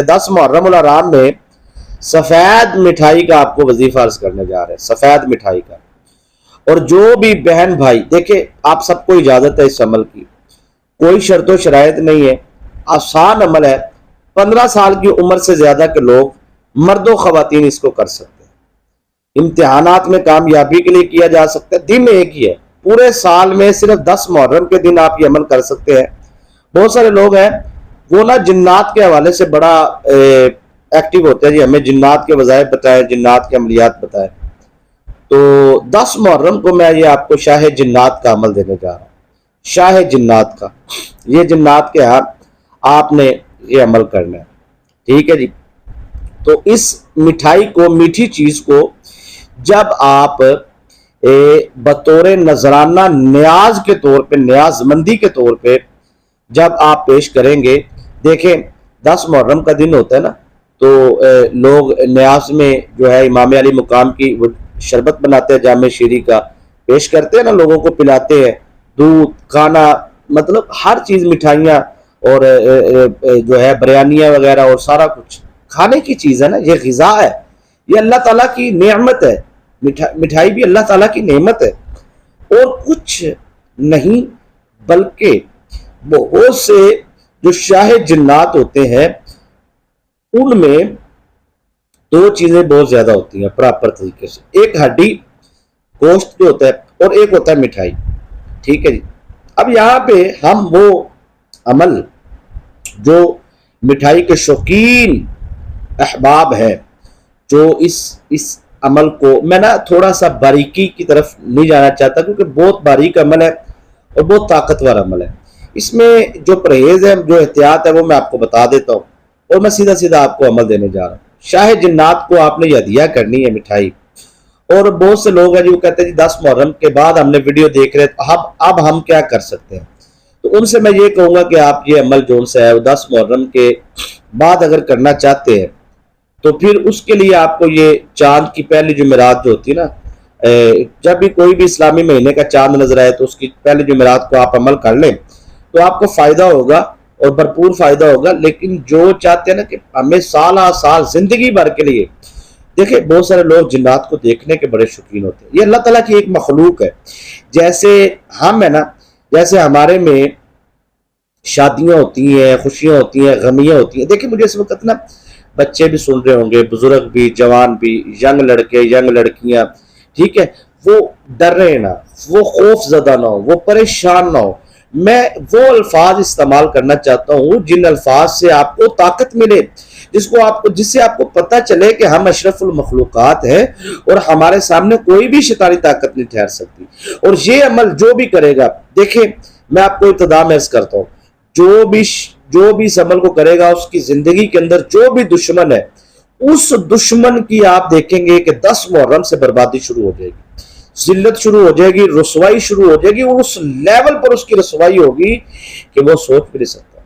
10 मुहर्रम उल हराम में सफेद मिठाई का आपको वजीफा अर्ज करने जा रहे हैं, सफेद मिठाई का। और जो भी बहन भाई, देखे आप सबको इजाजत है इस अमल की, कोई शर्त शरायत नहीं है, आसान अमल है। 15 साल की उम्र से ज्यादा के लोग, मर्दो खवातीन इसको कर सकते हैं। इम्तिहानात में कामयाबी के लिए किया जा सकता है। दिन एक ही है, पूरे साल में सिर्फ 10 मुहर्रम के दिन आप ये अमल कर सकते हैं। बहुत सारे लोग हैं वो ना जिन्नात के हवाले से बड़ा एक्टिव होते हैं, जी हमें जिन्नात के वज़ाइफ बताएं, जिन्नात के अमलियात बताएं। तो 10 मुहर्रम को मैं ये आपको शाह जिन्नात का अमल देने जा रहा हूँ। शाह जिन्नात का, ये जिन्नात के यहाँ आपने ये अमल करना है, ठीक है जी। तो इस मिठाई को, मीठी चीज को जब आप बतौर नजराना न्याज के तौर पे, न्याजमंदी के तौर पे जब आप पेश करेंगे, देखें 10 मुहर्रम का दिन होता है ना, तो लोग न्याज में जो है इमाम अली मुकाम की वो शरबत बनाते हैं, जामे शीरी का पेश करते हैं ना, लोगों को पिलाते हैं, दूध, खाना, मतलब हर चीज, मिठाइयाँ और जो है बिरयानियाँ वगैरह और सारा कुछ खाने की चीज है ना, ये ग़िज़ा है, ये अल्लाह ताला की नेमत है। मिठाई भी अल्लाह ताला की नेमत है और कुछ नहीं, बल्कि बहुत से जो शाह जिन्नात होते हैं उनमें 2 चीजें बहुत ज्यादा होती हैं प्रॉपर तरीके से। एक हड्डी गोश्त जो होता है और एक होता है मिठाई, ठीक है जी। अब यहाँ पे हम वो अमल जो मिठाई के शौकीन अहबाब है, जो इस अमल को, मैं ना थोड़ा सा बारीकी की तरफ नहीं जाना चाहता क्योंकि बहुत बारीक अमल है और बहुत ताकतवर अमल है। इसमें जो परहेज है, जो एहतियात है, वो मैं आपको बता देता हूँ और मैं सीधा सीधा आपको अमल देने जा रहा हूँ। शाह जिन्नात को आपने हदिया करनी है मिठाई। और बहुत से लोग हैं जो कहते हैं जी 10 मुहर्रम के बाद हमने वीडियो देख रहे, अब हम क्या कर सकते हैं। तो उनसे मैं ये कहूँगा कि आप ये अमल जो सा है 10 मुहर्रम के बाद अगर करना चाहते हैं तो फिर उसके लिए आपको ये चांद की पहली जुमेरात जो होती है ना, जब भी कोई भी इस्लामी महीने का चांद नजर आए तो उसकी पहली जुमेरात को आप अमल कर लें तो आपको फायदा होगा और भरपूर फायदा होगा। लेकिन जो चाहते हैं ना कि हमें साल जिंदगी भर के लिए, देखिए बहुत सारे लोग जिन्नात को देखने के बड़े शौकीन होते हैं। ये अल्लाह ताला की एक मखलूक है, जैसे हम है ना, जैसे हमारे में शादियां होती हैं, खुशियां होती हैं, गमियां होती हैं। देखिए मुझे इस वक्त ना बच्चे भी सुन रहे होंगे, बुजुर्ग भी, जवान भी, यंग लड़के, यंग लड़कियां, ठीक है, वो डर रहे ना, वो खौफ ज़दा ना हो, वो परेशान ना हो। मैं वो अल्फाज इस्तेमाल करना चाहता हूँ जिन अल्फाज से आपको ताकत मिले, जिससे आपको पता चले कि हम अशरफुल मखलूकात हैं और हमारे सामने कोई भी शैतानी ताकत नहीं ठहर सकती। और ये अमल जो भी करेगा, देखिए मैं आपको इब्तिदा में अर्ज़ करता हूँ, जो भी इस अमल को करेगा उसकी जिंदगी के अंदर जो भी दुश्मन है, उस दुश्मन की आप देखेंगे कि 10 मुहर्रम से बर्बादी शुरू हो जाएगी, जिल्लत शुरू हो जाएगी, रसवाई शुरू हो जाएगी। और उस लेवल पर उसकी रसवाई होगी कि वो सोच भी नहीं सकता।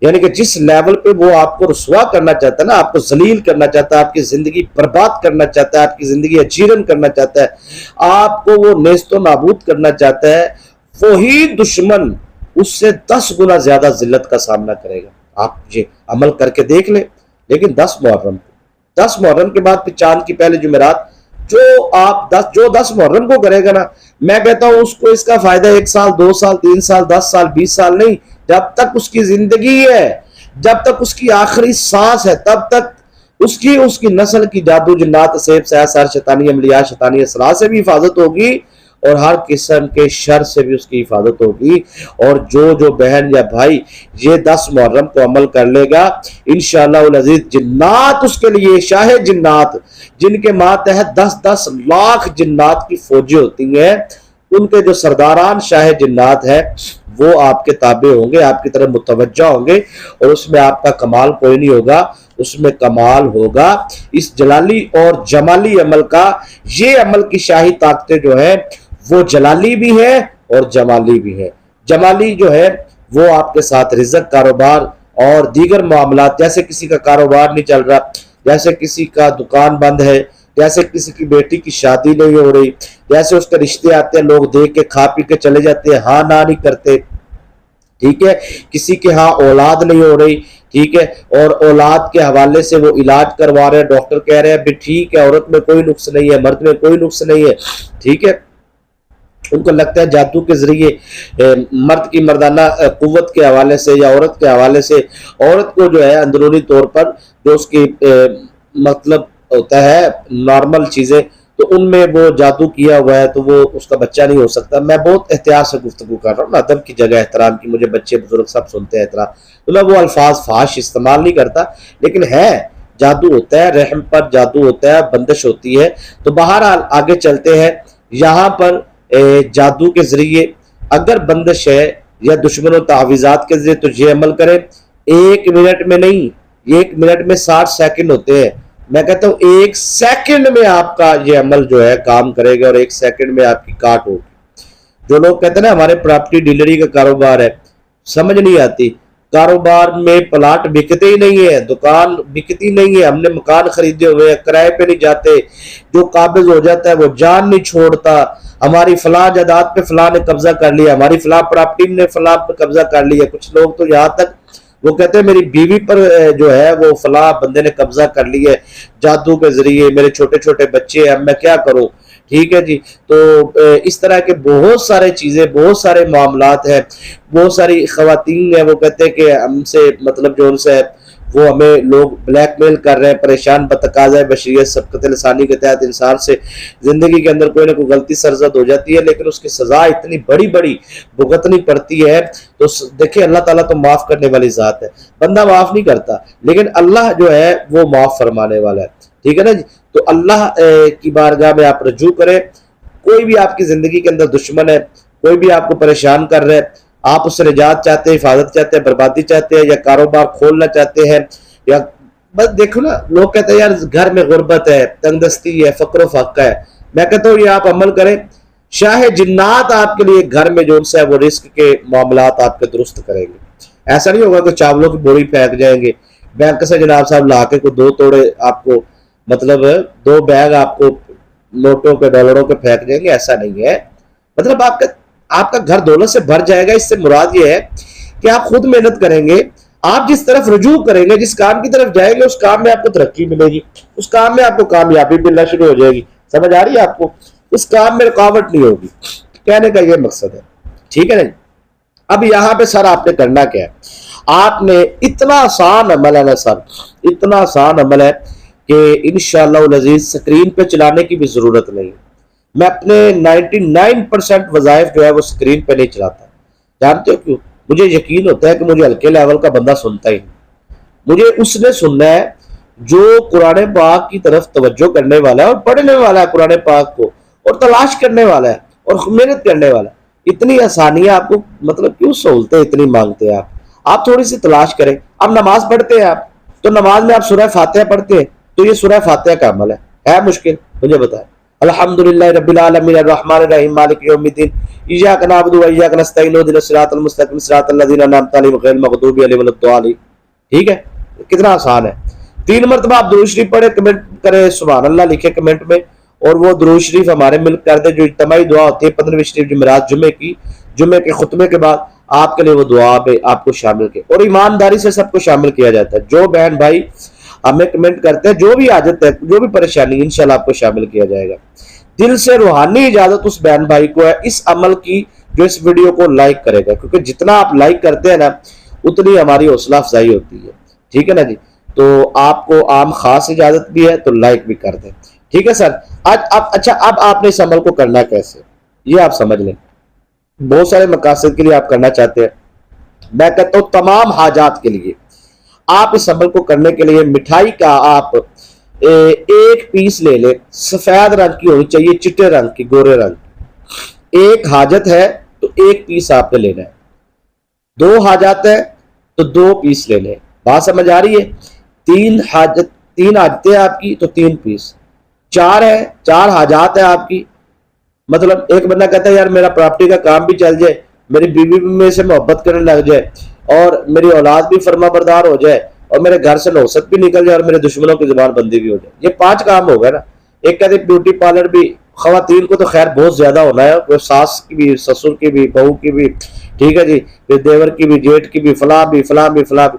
यानी कि जिस लेवल पे वो आपको रसवा करना चाहता है ना, आपको जलील करना चाहता है, आपकी जिंदगी बर्बाद करना चाहता है, आपकी जिंदगी अजीरन करना चाहता है, आपको वो नेस्तो नाबूद करना चाहता है, वही दुश्मन उससे 10 गुना ज्यादा जिल्लत का सामना करेगा। आप ये अमल करके देख ले। लेकिन 10 मुहर्रम के बाद फिर चांद की पहले जुमेरात, जो 10 मुहर्रम को करेगा ना, मैं कहता हूं उसको इसका फायदा 1 साल, 2 साल, 3 साल, 10 साल, 20 साल नहीं, जब तक उसकी जिंदगी है, जब तक उसकी आखिरी सांस है, तब तक उसकी नस्ल की जादू, जिन्नात, सेब, सर, शैतानी अमलियात, शैतानी असरार से भी हिफाजत होगी और हर किस्म के शर से भी उसकी हिफाजत होगी। और जो बहन या भाई ये 10 मुहर्रम को अमल कर लेगा, इंशाअल्लाह अज़ीज़, जिन्नात उसके लिए, शाह जिन्नात, जिनके मातहत 10-10 लाख जिन्नात की फौजें होती हैं, उनके जो सरदारान शाह जिन्नात है वो आपके ताबे होंगे, आपकी तरफ मुतवज्जा होंगे। और उसमें आपका कमाल कोई नहीं होगा, उसमें कमाल होगा इस जलाली और जमाली अमल का। ये अमल की शाही ताकतें जो है वो जलाली भी है और जमाली भी है। जमाली जो है वो आपके साथ रिज़्क़, कारोबार और दीगर मामलात, जैसे किसी का कारोबार नहीं चल रहा, जैसे किसी का दुकान बंद है, जैसे किसी की बेटी की शादी नहीं हो रही, जैसे उसके रिश्ते आते हैं, लोग देख के खा पी के चले जाते हैं, हाँ ना नहीं करते, ठीक है, किसी के यहाँ औलाद नहीं हो रही, ٹھیک ہے، اور اولاد کے حوالے سے وہ علاج کروا رہے ہیں، ڈاکٹر کہہ رہے ہیں بھی ٹھیک ہے، عورت میں کوئی نقص نہیں ہے، مرد میں کوئی نقص نہیں ہے، ٹھیک ہے، ان کو لگتا ہے جادو کے ذریعے مرد کی مردانہ قوت کے حوالے سے یا عورت کے حوالے سے عورت کو جو ہے اندرونی طور پر جو اس کی مطلب ہوتا ہے نارمل چیزیں، تو ان میں وہ جادو کیا ہوا ہے تو وہ اس کا بچہ نہیں ہو سکتا۔ میں بہت احتیاط سے گفتگو کر رہا ہوں، ادب کی جگہ احترام کی، مجھے بچے بزرگ سب سنتے ہیں احترام، تو میں وہ الفاظ فحش استعمال نہیں کرتا، لیکن ہے جادو ہوتا ہے، رحم پر جادو ہوتا ہے، بندش ہوتی ہے۔ تو بہرحال آگے چلتے ہیں، یہاں پر جادو کے ذریعے اگر بندش ہے یا دشمنوں تعویذات کے ذریعے تو یہ عمل کریں، 1 منٹ میں نہیں، 1 منٹ میں 60 سیکنڈ ہوتے ہیں، میں کہتا ہوں 1 سیکنڈ میں آپ کا یہ عمل جو ہے کام کرے گا، اور 1 سیکنڈ میں آپ کی کاٹ ہوگی۔ جو لوگ کہتے ہیں نا ہمارے پراپرٹی ڈیلری کا کاروبار ہے، سمجھ نہیں آتی، کاروبار میں پلاٹ بکتے ہی نہیں ہے، دکان بکتی نہیں ہے، ہم نے مکان خریدے ہوئے ہیں، کرائے پہ نہیں جاتے، جو قابض ہو جاتا ہے وہ جان نہیں چھوڑتا، ہماری فلاں جائیداد پہ فلاں نے قبضہ کر لیا، ہماری فلاں پراپرٹی نے فلاں پہ قبضہ کر لیا۔ کچھ لوگ تو یہاں تک وہ کہتے ہیں میری بیوی پر جو ہے وہ فلاں بندے نے قبضہ کر لی ہے جادو کے ذریعے، میرے چھوٹے چھوٹے بچے ہیں، اب میں کیا کروں؟ ٹھیک ہے جی، تو اس طرح کے بہت سارے چیزیں، بہت سارے معاملات ہیں، بہت ساری خواتین ہیں، وہ کہتے ہیں کہ ہم سے مطلب جو ان سے وہ ہمیں لوگ بلیک میل کر رہے ہیں، پریشان بتقاضۂ بشریت سبقت لسانی کے تحت انسان سے زندگی کے اندر کوئی نہ کوئی غلطی سرزد ہو جاتی ہے، لیکن اس کی سزا اتنی بڑی بڑی بھگتنی پڑتی ہے۔ تو دیکھیں اللہ تعالیٰ تو معاف کرنے والی ذات ہے، بندہ معاف نہیں کرتا، لیکن اللہ جو ہے وہ معاف فرمانے والا ہے، ٹھیک ہے نا جی۔ تو اللہ کی بارگاہ میں آپ رجوع کریں، کوئی بھی آپ کی زندگی کے اندر دشمن ہے، کوئی بھی آپ کو پریشان کر رہے ہیں، آپ اس سے نجات چاہتے ہیں، حفاظت چاہتے ہیں، بربادی چاہتے ہیں، یا کاروبار کھولنا چاہتے ہیں، یا بس دیکھو نا لوگ کہتے ہیں یار گھر میں غربت ہے، تنگ دستی ہے، فقر و فاقہ ہے، میں کہتا ہوں یہ آپ عمل کریں، شاہ جنات آپ کے لیے گھر میں جو ہے وہ رزق کے معاملات آپ کے درست کریں گے۔ ایسا نہیں ہوگا کہ چاولوں کی بوری پھینک جائیں گے بینک سے جناب صاحب لا کے، کوئی 2 توڑے آپ کو مطلب 2 بیگ آپ کو نوٹوں کے ڈالروں کے پھینک جائیں گے، ایسا نہیں ہے۔ مطلب آپ کا گھر دولت سے بھر جائے گا۔ اس سے مراد یہ ہے کہ آپ خود محنت کریں گے، آپ جس طرف رجوع کریں گے، جس کام کی طرف جائیں گے، اس کام میں آپ کو ترقی ملے گی، اس کام میں آپ کو کامیابی ملنا شروع ہو جائے گی۔ سمجھ آ رہی ہے آپ کو؟ اس کام میں رکاوٹ نہیں ہوگی، کہنے کا یہ مقصد ہے، ٹھیک ہے نا؟ اب یہاں پہ سر آپ نے کرنا کیا ہے؟ آپ نے اتنا آسان عمل ہے نا سر، اتنا آسان عمل ہے کہ انشاءاللہ العزیز سکرین پہ چلانے کی بھی ضرورت نہیں۔ میں اپنے 99% وظائف جو ہے وہ سکرین پہ نہیں چلاتا، جانتے ہو کیوں؟ مجھے یقین ہوتا ہے کہ مجھے ہلکے لیول کا بندہ سنتا ہی نہیں، مجھے اس نے سننا ہے جو قرآن پاک کی طرف توجہ کرنے والا ہے اور پڑھنے والا ہے قرآن پاک کو، اور تلاش کرنے والا ہے اور محنت کرنے والا ہے۔ اتنی آسانیاں آپ کو مطلب کیوں سہولتیں اتنی مانگتے ہیں آپ تھوڑی سی تلاش کریں۔ اب نماز پڑھتے ہیں آپ، تو نماز میں آپ سورہ فاتحہ پڑھتے ہیں، تو یہ سورہ فاتحہ کا عمل ہے مشکل؟ مجھے بتائیں۔ الحمدللہ رب العالمین الرحمن الرحیم مالک یوم الدین ایاک نعبد و ایاک نستعین اهدنا الصراط المستقیم صراط الذین انعمت علیہم غیر المغضوب علیہم ولا الضالین۔ ٹھیک ہے، کتنا آسان ہے۔ 3 مرتبہ آپ درود شریف پڑھیں، کمنٹ کریں سبحان اللہ لکھیں کمنٹ میں، اور وہ درود شریف ہمارے ملک کر دیں جو اجتماعی دعا ہوتی ہے 15ویں شریف جمعرات جمعے کے خطبے کے بعد آپ کے لیے وہ دعا پہ آپ کو شامل کیا، اور ایمانداری سے سب کو شامل کیا جاتا ہے۔ جو بہن بھائی ہمیں کمنٹ کرتے ہیں، جو بھی حاجت ہے، جو بھی پریشانی، انشاءاللہ آپ کو شامل کیا جائے گا۔ دل سے روحانی اجازت اس بہن بھائی کو ہے اس عمل کی جو اس ویڈیو کو لائک کرے گا، کیونکہ جتنا آپ لائک کرتے ہیں نا اتنی ہماری حوصلہ افزائی ہوتی ہے، ٹھیک ہے نا جی۔ تو آپ کو عام خاص اجازت بھی ہے تو لائک بھی کر دیں، ٹھیک ہے سر۔ اچھا اب آپ نے اس عمل کو کرنا کیسے، یہ آپ سمجھ لیں۔ بہت سارے مقاصد کے لیے آپ کرنا چاہتے ہیں، میں کہتا ہوں تمام حاجات کے لیے آپ اس عمل کو کرنے کے لیے مٹھائی کا آپ 1 پیس لے لیں، سفید رنگ کی ہونی چاہیے، چٹے رنگ کی، گورے رنگ۔ 1 حاجت ہے تو 1 پیس آپ نے لینا ہے، 2 حاجات ہے تو 2 پیس لے لیں، بات سمجھ آ رہی ہے؟ 3 حاجتیں آپ کی تو 3 پیس، 4 ہے، 4 حاجات ہیں آپ کی۔ مطلب ایک بندہ کہتا ہے یار میرا پراپرٹی کا کام بھی چل جائے، میری بیوی بھی میرے سے محبت کرنے لگ جائے، اور میری اولاد بھی فرما بردار ہو جائے، اور میرے گھر سے نوست بھی نکل جائے، اور میرے دشمنوں کی زبان بندی بھی ہو جائے۔ یہ 5 کام ہوگا نا۔ ایک کہتے بیوٹی پارلر بھی، خواتین کو تو خیر بہت زیادہ ہونا ہے، کوئی ساس کی بھی، سسر کی بھی، بہو کی بھی، ٹھیک ہے جی، پھر دیور کی بھی، جیٹ کی بھی، فلاں بھی، فلاں بھی، فلاں بھی۔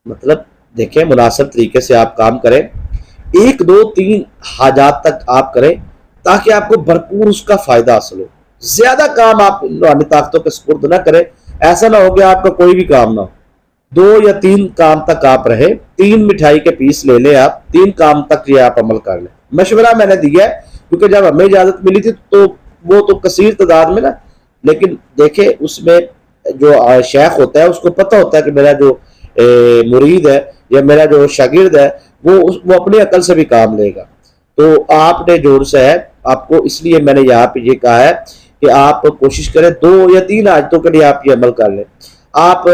मतलब देखें, मुनासिब तरीके से आप काम करें, 1 2 3 हाजात तक आप करें ताकि आपको भरपूर उसका फायदा हासिल हो। ज्यादा काम आप रूहानी ताकतों के सुपुर्द ना करें, ऐसा ना हो कि आपका कोई भी काम ना हो। 2 या 3 काम तक आप रहे, 3 मिठाई के पीस ले लें, आप 3 काम तक ये आप अमल कर लें। मशवरा मैंने दिया है क्योंकि जब हमें इजाजत मिली थी तो वो तो कसीर तादाद में ना, लेकिन देखे उसमें जो शेख होता है उसको पता होता है कि मेरा जो मुरीद है या मेरा जो शागिर्द है वो अपनी अकल से भी काम लेगा। तो आपने जोर से है, आपको इसलिए मैंने यहाँ पे ये कहा है कि आप कोशिश करें 2 या 3 आयतों के लिए आप ये अमल कर लें। आप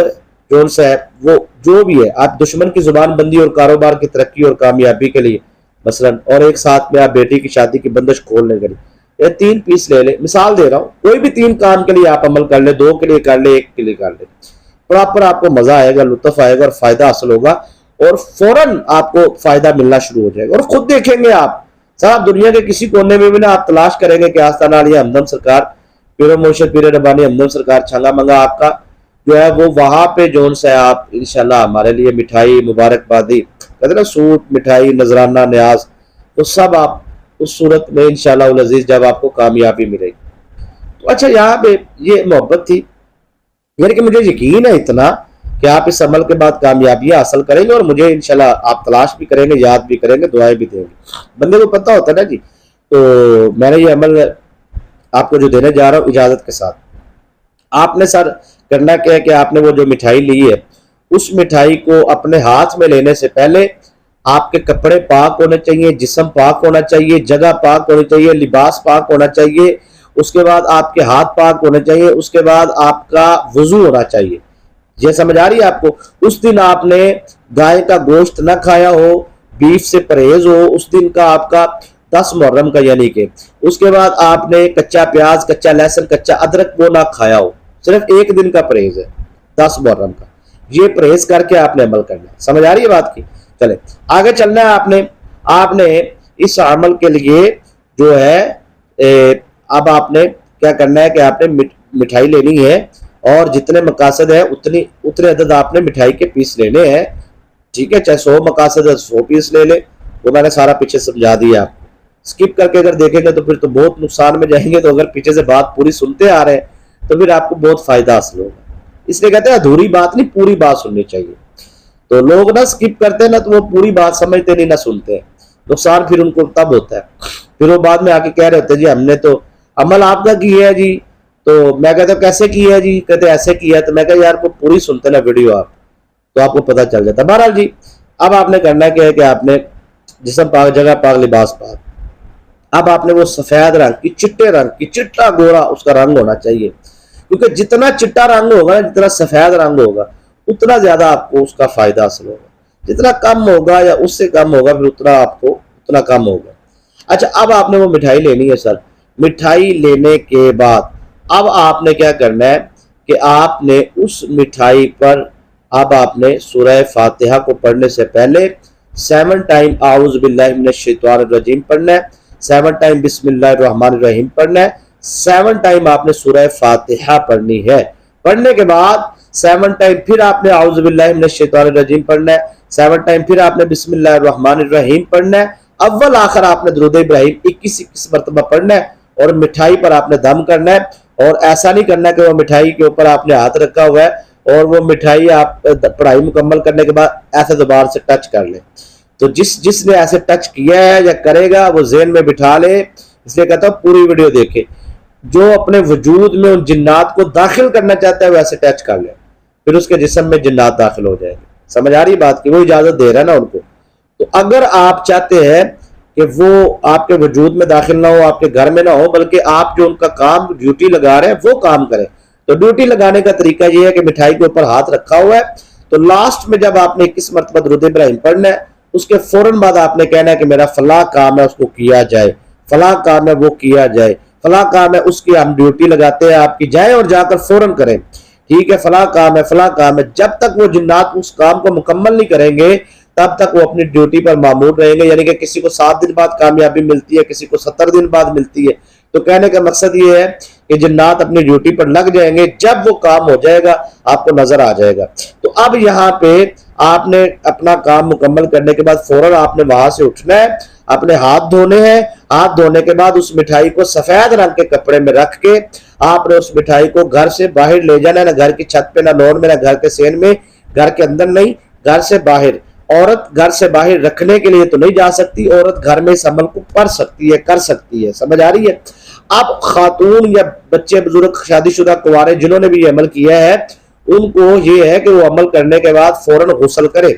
जोर से है, वो जो भी है, आप दुश्मन की जुबान बंदी और कारोबार की तरक्की और कामयाबी के लिए मसलन, और एक साथ में आप बेटी की शादी की बंदिश खोलने के लिए ये 3 पीस ले ले। मिसाल दे रहा हूँ, कोई भी 3 काम के लिए आप अमल कर ले, 2 के लिए कर ले, 1 के लिए कर ले, प्रॉपर आपको मजा आएगा, लुत्फ आएगा और फायदा हासिल होगा और फौरन आपको फायदा मिलना शुरू हो जाएगा। और खुद देखेंगे आप साहब, दुनिया के किसी कोने में भी ना आप तलाश करेंगे कि आस्ताना अली हमदम सरकार, पीर मुर्शिद पीर रब्बानी हमदम सरकार छंगा मंगा आपका जो है वो वहां पे जोन से आप इंशाल्लाह हमारे लिए मिठाई मुबारकबादी कहते ना, सूट मिठाई नजराना न्याज, तो सब आप उस सूरत में इंशाल्लाह उल अजीज जब आपको कामयाबी मिलेगी। तो अच्छा, यहाँ पे ये मोहब्बत थी, यानी कि मुझे यकीन है इतना कि आप इस अमल के बाद कामयाबियां हासिल करेंगे और मुझे इंशाल्लाह आप तलाश भी करेंगे, याद भी करेंगे, दुआएं भी देंगे। बंदे को पता होता है ना जी। तो मैंने ये अमल आपको जो देने जा रहा हूँ इजाजत के साथ, आपने सर करना क्या है कि आपने वो जो मिठाई ली है उस मिठाई को अपने हाथ में लेने से पहले आपके कपड़े पाक होने चाहिए, जिस्म पाक होना चाहिए, जगह पाक होनी चाहिए, लिबास पाक होना चाहिए, उसके बाद आपके हाथ पाक होने चाहिए, उसके बाद आपका वजू होना चाहिए। ये समझ आ रही है आपको? उस दिन आपने गाय का गोश्त ना खाया हो, बीफ से परहेज हो, उस दिन का आपका 10 मुहर्रम का, यानी कि उसके बाद आपने कच्चा प्याज, कच्चा लहसुन, कच्चा अदरक वो ना खाया हो, सिर्फ 1 दिन का परहेज है 10 मुहर्रम का। ये परहेज करके आपने अमल करना है। समझ आ रही है बात की? चले आगे चलना है आपने इस अमल के लिए जो है अब आपने क्या करना है कि आपने मिठाई लेनी है और जितने मकासद है उतने अदद आपने मिठाई के पीस लेने हैं। ठीक है, चाहे 100 मकासद है 100 पीस ले ले, वो मैंने सारा पीछे समझा दिया आपको। स्किप करके अगर देखेंगे तो फिर तो बहुत नुकसान में जाएंगे, तो अगर पीछे से बात पूरी सुनते आ रहे हैं तो फिर आपको बहुत फायदा हासिल होगा। इसलिए कहते हैं अधूरी बात नहीं, पूरी बात सुननी चाहिए। तो लोग ना स्किप करते हैं ना, तो वो पूरी बात समझते नहीं, ना सुनते हैं, नुकसान फिर उनको तब होता है। फिर वो बाद में आके कह रहे होते हैं जी हमने तो अमल आपका किया है जी। तो मैं कहता हूँ कैसे किया है जी? कहते ऐसे किया है। तो मैं कहता यार को पूरी सुनते ना वीडियो आप, तो आपको पता चल जाता है। बहरहाल जी, अब आपने करना क्या है कि आपने जिस्म पाक, जगह पाक, लिबास पाक, अब आपने वो सफेद रंग की, चिट्टे रंग की, चिट्टा गोरा उसका रंग होना चाहिए, क्योंकि जितना चिट्टा रंग होगा, जितना सफेद रंग होगा, उतना ज्यादा आपको उसका फायदा हासिल होगा। जितना कम होगा या उससे कम होगा फिर उतना कम होगा। अच्छा, अब आपने वो मिठाई लेनी है सर। मिठाई लेने के बाद अब आपने क्या करना है कि आपने उस मिठाई पर अब आपने सूरह फातिहा को पढ़ने से पहले 7 टाइम आऊज़ बिल्लाहि मिनश शैतानिर रजीम पढ़ना है, 7 टाइम बिस्मिल्लाहिर रहमानिर रहीम पढ़ना है, 7 टाइम आपने सूरह फातिहा पढ़नी है। पढ़ने के बाद 7 टाइम फिर आपने आऊज़ु बिल्लाहि मिनश शैतानिर रजीम पढ़ना है, 7 टाइम फिर आपने बिस्मिल्लाहिर रहमानिर रहीम पढ़ना है। अव्वल आखिर आपने दुरूद इब्राहिम 21 मरतबा पढ़ना है और मिठाई पर आपने दम करना है। और ऐसा नहीं करना कि वो मिठाई के ऊपर आपने हाथ रखा हुआ है और वो मिठाई आप पढ़ाई मुकम्मल करने के बाद ऐसे दोबारा से टच कर ले। तो जिसने ऐसे टच किया है या करेगा वो ज़हन में बिठा ले। इसलिए कहता हूँ पूरी वीडियो देखे। जो अपने वजूद में उन जिन्नात को दाखिल करना चाहता है वो ऐसे टच कर ले, फिर उसके जिस्म में जिन्नात दाखिल हो जाएंगे। समझ आ रही बात की? वो इजाजत दे रहा है ना उनको। तो अगर आप चाहते हैं कि वो आपके वजूद में दाखिल ना हो, आपके घर में ना हो, बल्कि आप जो उनका काम ड्यूटी लगा रहे हैं वो काम करें, तो ड्यूटी लगाने का तरीका ये है कि मिठाई के ऊपर हाथ रखा हुआ है, तो लास्ट में जब आपने 21 मरतबा दुरूद इब्राहिम पढ़ना है, उसके फौरन बाद आपने कहना है कि मेरा फला काम है उसको किया जाए, फला काम है वो किया जाए, फला काम है उसकी हम ड्यूटी लगाते हैं आपकी जाए और जाकर फौरन करें। ठीक है, फला काम है, फला काम है। जब तक वो जिन्नात उस काम को मुकम्मल नहीं करेंगे तब तक वो अपनी ड्यूटी पर मामूर रहेंगे। यानी कि किसी को 7 दिन बाद कामयाबी मिलती है, किसी को 70 दिन बाद मिलती है। तो कहने का मकसद ये है कि जिन्नात अपनी ड्यूटी पर लग जाएंगे, जब वो काम हो जाएगा आपको नजर आ जाएगा। तो अब यहाँ पे آپ نے اپنا کام مکمل کرنے کے بعد فوراً آپ نے وہاں سے اٹھنا ہے، اپنے ہاتھ دھونے ہیں، ہاتھ دھونے کے بعد اس مٹھائی کو سفید رنگ کے کپڑے میں رکھ کے آپ نے اس مٹھائی کو گھر سے باہر لے جانا ہے، نہ گھر کی چھت پہ، نہ لون میں، نہ گھر کے سین میں، گھر کے اندر نہیں، گھر سے باہر۔ عورت گھر سے باہر رکھنے کے لیے تو نہیں جا سکتی، عورت گھر میں اس عمل کو کر سکتی ہے، کر سکتی ہے، سمجھ آ رہی ہے؟ اب خاتون یا بچے بزرگ شادی شدہ کنوارے جنہوں نے بھی یہ عمل کیا ہے ان کو یہ ہے کہ وہ عمل کرنے کے بعد فوراً غسل کرے،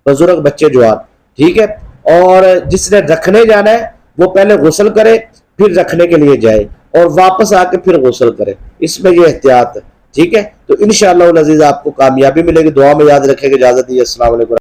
بزرگ بچے جوان، ٹھیک ہے؟ اور جس نے رکھنے جانا ہے وہ پہلے غسل کرے پھر رکھنے کے لیے جائے اور واپس آ کے پھر غسل کرے، اس میں یہ احتیاط ہے، ٹھیک ہے؟ تو انشاءاللہ العزیز آپ کو کامیابی ملے گی، دعا میں یاد رکھیں گے۔ اجازت دیجیے، السلام علیکم۔